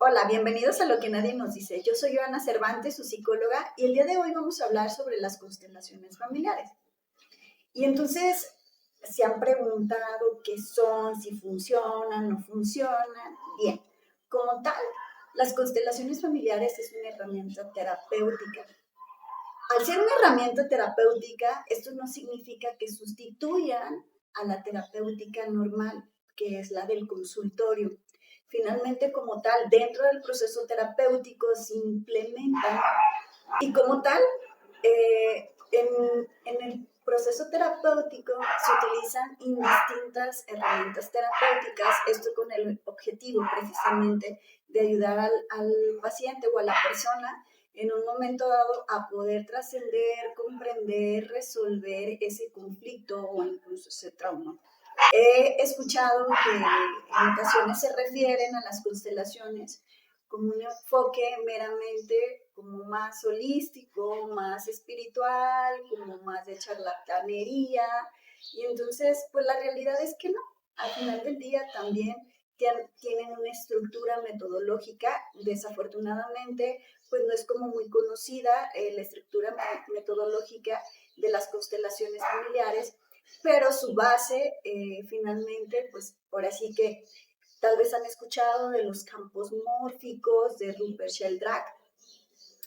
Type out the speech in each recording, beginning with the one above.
Hola, bienvenidos a Lo que nadie nos dice. Yo soy Joana Cervantes, su psicóloga, y el día de hoy vamos a hablar sobre las constelaciones familiares. Y entonces se han preguntado qué son, si funcionan, no funcionan. Bien, como tal, las constelaciones familiares es una herramienta terapéutica. Al ser una herramienta terapéutica, esto no significa que sustituyan a la terapéutica normal, que es la del consultorio. Finalmente, como tal, dentro del proceso terapéutico se implementa y como tal, en el proceso terapéutico se utilizan indistintas herramientas terapéuticas, esto con el objetivo precisamente de ayudar al paciente o a la persona en un momento dado a poder trascender, comprender, resolver ese conflicto o incluso ese trauma. He escuchado que en ocasiones se refieren a las constelaciones como un enfoque meramente como más holístico, más espiritual, como más de charlatanería. Y entonces, pues la realidad es que no. Al final del día también tienen una estructura metodológica. Desafortunadamente, pues no es como muy conocida la estructura metodológica de las constelaciones familiares, pero su base finalmente, pues ahora sí que tal vez han escuchado de los campos mórficos de Rupert Sheldrake,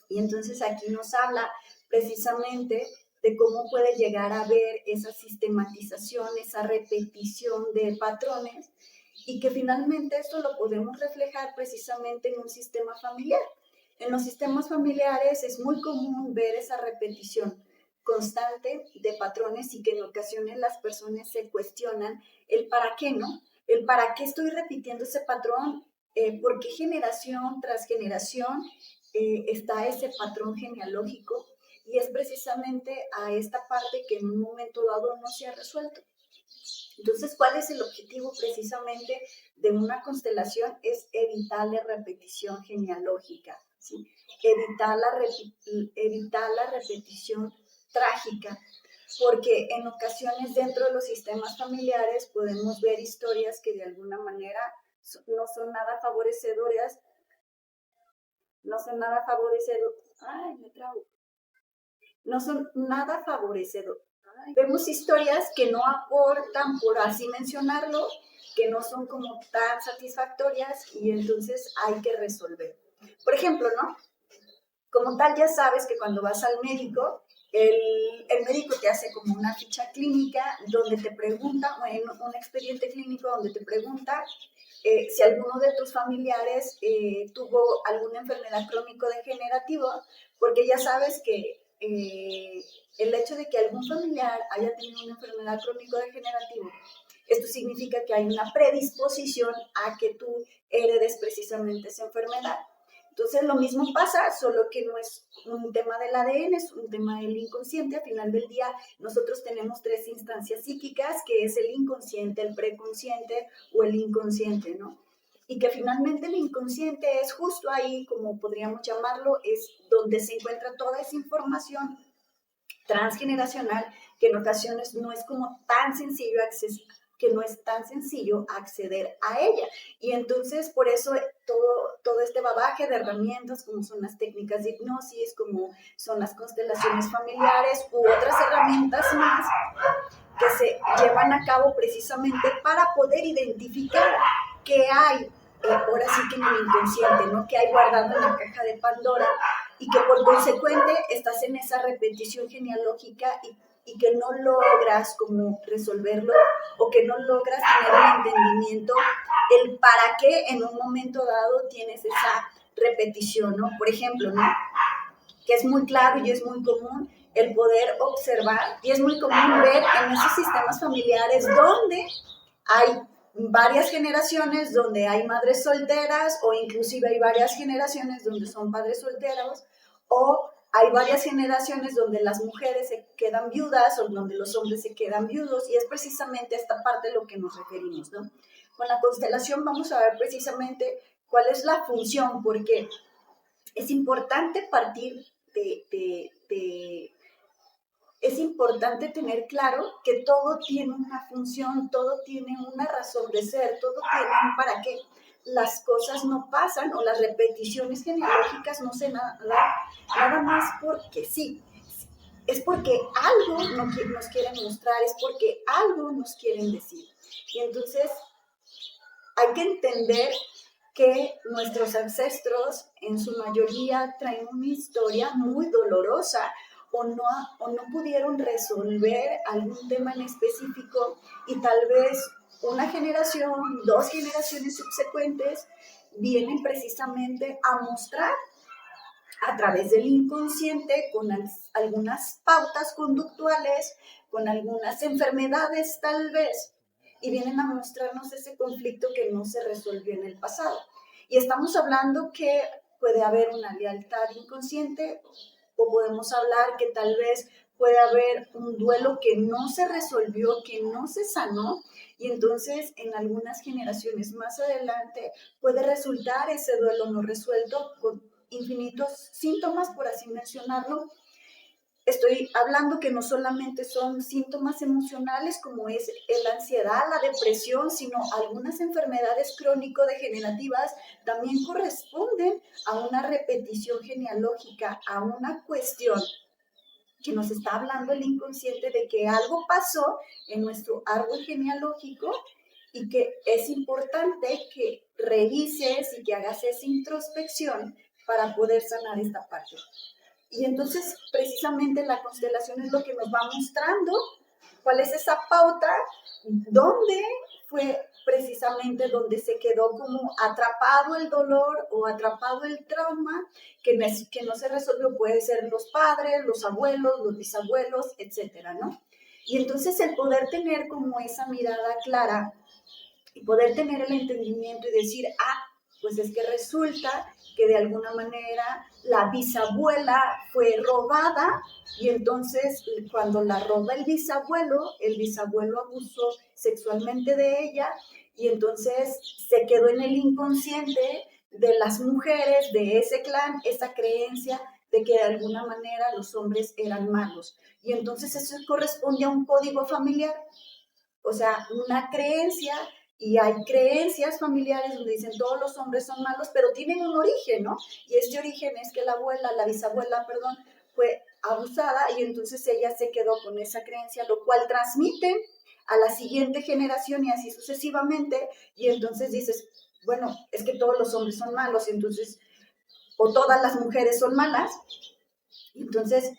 y entonces aquí nos habla precisamente de cómo puede llegar a ver esa sistematización, esa repetición de patrones, y que finalmente esto lo podemos reflejar precisamente en un sistema familiar. En los sistemas familiares es muy común ver esa repetición constante de patrones y que en ocasiones las personas se cuestionan el para qué, ¿no? El para qué estoy repitiendo ese patrón, por qué generación tras generación está ese patrón genealógico, y es precisamente a esta parte que en un momento dado no se ha resuelto. Entonces, ¿cuál es el objetivo precisamente de una constelación? Es evitar la repetición genealógica, ¿sí? Evitar la repetición trágica, porque en ocasiones dentro de los sistemas familiares podemos ver historias que de alguna manera no son nada favorecedoras, no son nada favorecedoras, ay, me trago, no son nada favorecedoras. Vemos historias que no aportan, por así mencionarlo, que no son como tan satisfactorias, y entonces hay que resolver. Por ejemplo, ¿no? Como tal, ya sabes que cuando vas al médico, el médico te hace como una ficha clínica donde te pregunta, bueno, un expediente clínico donde te pregunta si alguno de tus familiares tuvo alguna enfermedad crónico-degenerativa, porque ya sabes que el hecho de que algún familiar haya tenido una enfermedad crónico-degenerativa, esto significa que hay una predisposición a que tú heredes precisamente esa enfermedad. Entonces lo mismo pasa, solo que no es un tema del ADN, es un tema del inconsciente. Al final del día nosotros tenemos tres instancias psíquicas, que es el inconsciente, el preconsciente o el inconsciente, ¿no? Y que finalmente el inconsciente es justo ahí, como podríamos llamarlo, es donde se encuentra toda esa información transgeneracional que en ocasiones no es como tan sencillo que no es tan sencillo acceder a ella. Y entonces por eso todo este bagaje de herramientas, como son las técnicas de hipnosis, como son las constelaciones familiares u otras herramientas más que se llevan a cabo precisamente para poder identificar qué hay, ahora sí que en el inconsciente, ¿no? Que hay guardado en la caja de Pandora, y que por consecuente estás en esa repetición genealógica y que no logras como resolverlo, o que no logras tener el entendimiento, el para qué en un momento dado tienes esa repetición, ¿no? Por ejemplo, ¿no? Que es muy claro y es muy común el poder observar, y es muy común ver en esos sistemas familiares donde hay varias generaciones, donde hay madres solteras, o inclusive hay varias generaciones donde son padres solteros, o hay varias generaciones donde las mujeres se quedan viudas o donde los hombres se quedan viudos, y es precisamente esta parte a lo que nos referimos, ¿no? Con la constelación vamos a ver precisamente cuál es la función, porque es importante partir es importante tener claro que todo tiene una función, todo tiene una razón de ser, todo tiene un para qué. las cosas no pasan o las repeticiones genealógicas no se nada más porque sí. Es porque algo nos quieren mostrar, es porque algo nos quieren decir. Y entonces hay que entender que nuestros ancestros en su mayoría traen una historia muy dolorosa o no pudieron resolver algún tema en específico y tal vez una generación, 2 generaciones subsecuentes vienen precisamente a mostrar a través del inconsciente con algunas pautas conductuales, con algunas enfermedades tal vez, y vienen a mostrarnos ese conflicto que no se resolvió en el pasado. Y estamos hablando que puede haber una lealtad inconsciente o podemos hablar que tal vez puede haber un duelo que no se resolvió, que no se sanó, y entonces en algunas generaciones más adelante puede resultar ese duelo no resuelto con infinitos síntomas, por así mencionarlo. Estoy hablando que no solamente son síntomas emocionales como es la ansiedad, la depresión, sino algunas enfermedades crónico-degenerativas también corresponden a una repetición genealógica, a una cuestión que nos está hablando el inconsciente de que algo pasó en nuestro árbol genealógico y que es importante que revises y que hagas esa introspección para poder sanar esta parte. Y entonces, precisamente la constelación es lo que nos va mostrando cuál es esa pauta, dónde fue precisamente donde se quedó como atrapado el dolor o atrapado el trauma que no se resolvió. Puede ser los padres, los abuelos, los bisabuelos, etcétera, ¿no? Y entonces el poder tener como esa mirada clara y poder tener el entendimiento y decir, pues es que resulta que de alguna manera la bisabuela fue robada y entonces cuando la roba el bisabuelo abusó sexualmente de ella y entonces se quedó en el inconsciente de las mujeres de ese clan esa creencia de que de alguna manera los hombres eran malos. Y entonces eso corresponde a un código familiar, o sea, una creencia. Y hay creencias familiares donde dicen todos los hombres son malos, pero tienen un origen, ¿no? Y este origen es que la bisabuela, fue abusada y entonces ella se quedó con esa creencia, lo cual transmite a la siguiente generación y así sucesivamente. Y entonces dices, bueno, es que todos los hombres son malos, y entonces, o todas las mujeres son malas. Y entonces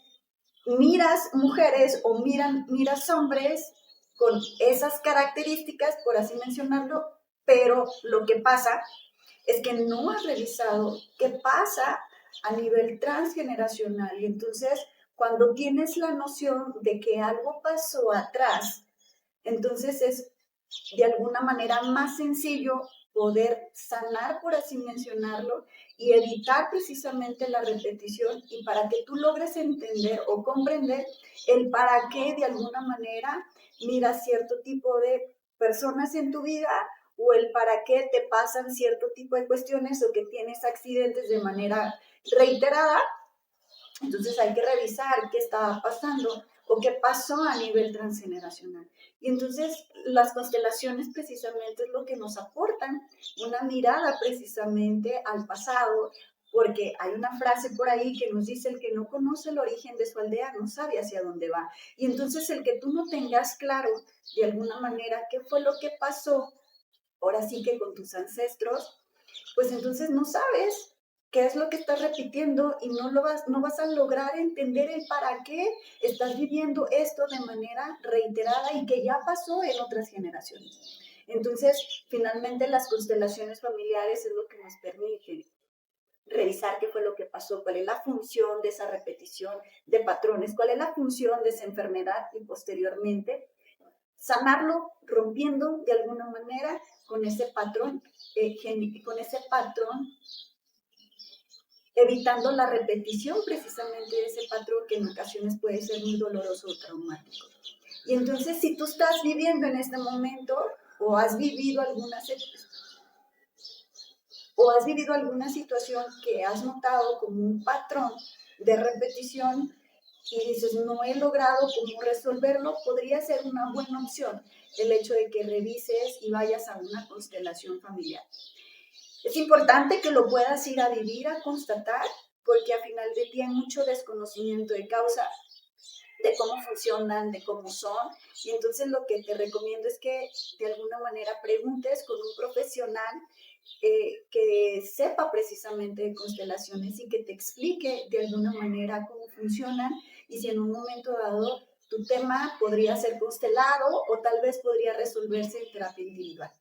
miras mujeres o miras hombres con esas características, por así mencionarlo, pero lo que pasa es que no has revisado qué pasa a nivel transgeneracional. Y entonces, cuando tienes la noción de que algo pasó atrás, entonces es de alguna manera más sencillo poder sanar, por así mencionarlo, y evitar precisamente la repetición y para que tú logres entender o comprender el para qué de alguna manera miras cierto tipo de personas en tu vida o el para qué te pasan cierto tipo de cuestiones o que tienes accidentes de manera reiterada. Entonces hay que revisar qué estaba pasando o qué pasó a nivel transgeneracional. Y entonces las constelaciones precisamente es lo que nos aportan una mirada precisamente al pasado, porque hay una frase por ahí que nos dice: el que no conoce el origen de su aldea no sabe hacia dónde va. Y entonces el que tú no tengas claro de alguna manera qué fue lo que pasó, ahora sí que con tus ancestros, pues entonces no sabes qué es lo que estás repitiendo y no vas a lograr entender el para qué estás viviendo esto de manera reiterada y que ya pasó en otras generaciones. Entonces, finalmente las constelaciones familiares es lo que nos permite revisar qué fue lo que pasó, cuál es la función de esa repetición de patrones, cuál es la función de esa enfermedad y posteriormente sanarlo rompiendo de alguna manera con ese patrón, evitando la repetición precisamente de ese patrón que en ocasiones puede ser muy doloroso o traumático. Y entonces, si tú estás viviendo en este momento o has vivido alguna situación que has notado como un patrón de repetición y dices, no he logrado cómo resolverlo, podría ser una buena opción el hecho de que revises y vayas a una constelación familiar. Es importante que lo puedas ir a vivir, a constatar, porque al final del día hay mucho desconocimiento de causa, de cómo funcionan, de cómo son. Y entonces lo que te recomiendo es que de alguna manera preguntes con un profesional que sepa precisamente de constelaciones y que te explique de alguna manera cómo funcionan y si en un momento dado tu tema podría ser constelado o tal vez podría resolverse en terapia individual.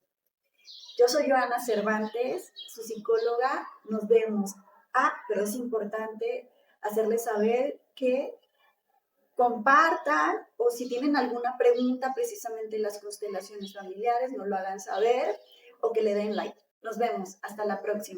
Yo soy Joana Cervantes, su psicóloga. Nos vemos. Pero es importante hacerles saber que compartan o si tienen alguna pregunta precisamente en las constelaciones familiares, nos lo hagan saber o que le den like. Nos vemos. Hasta la próxima.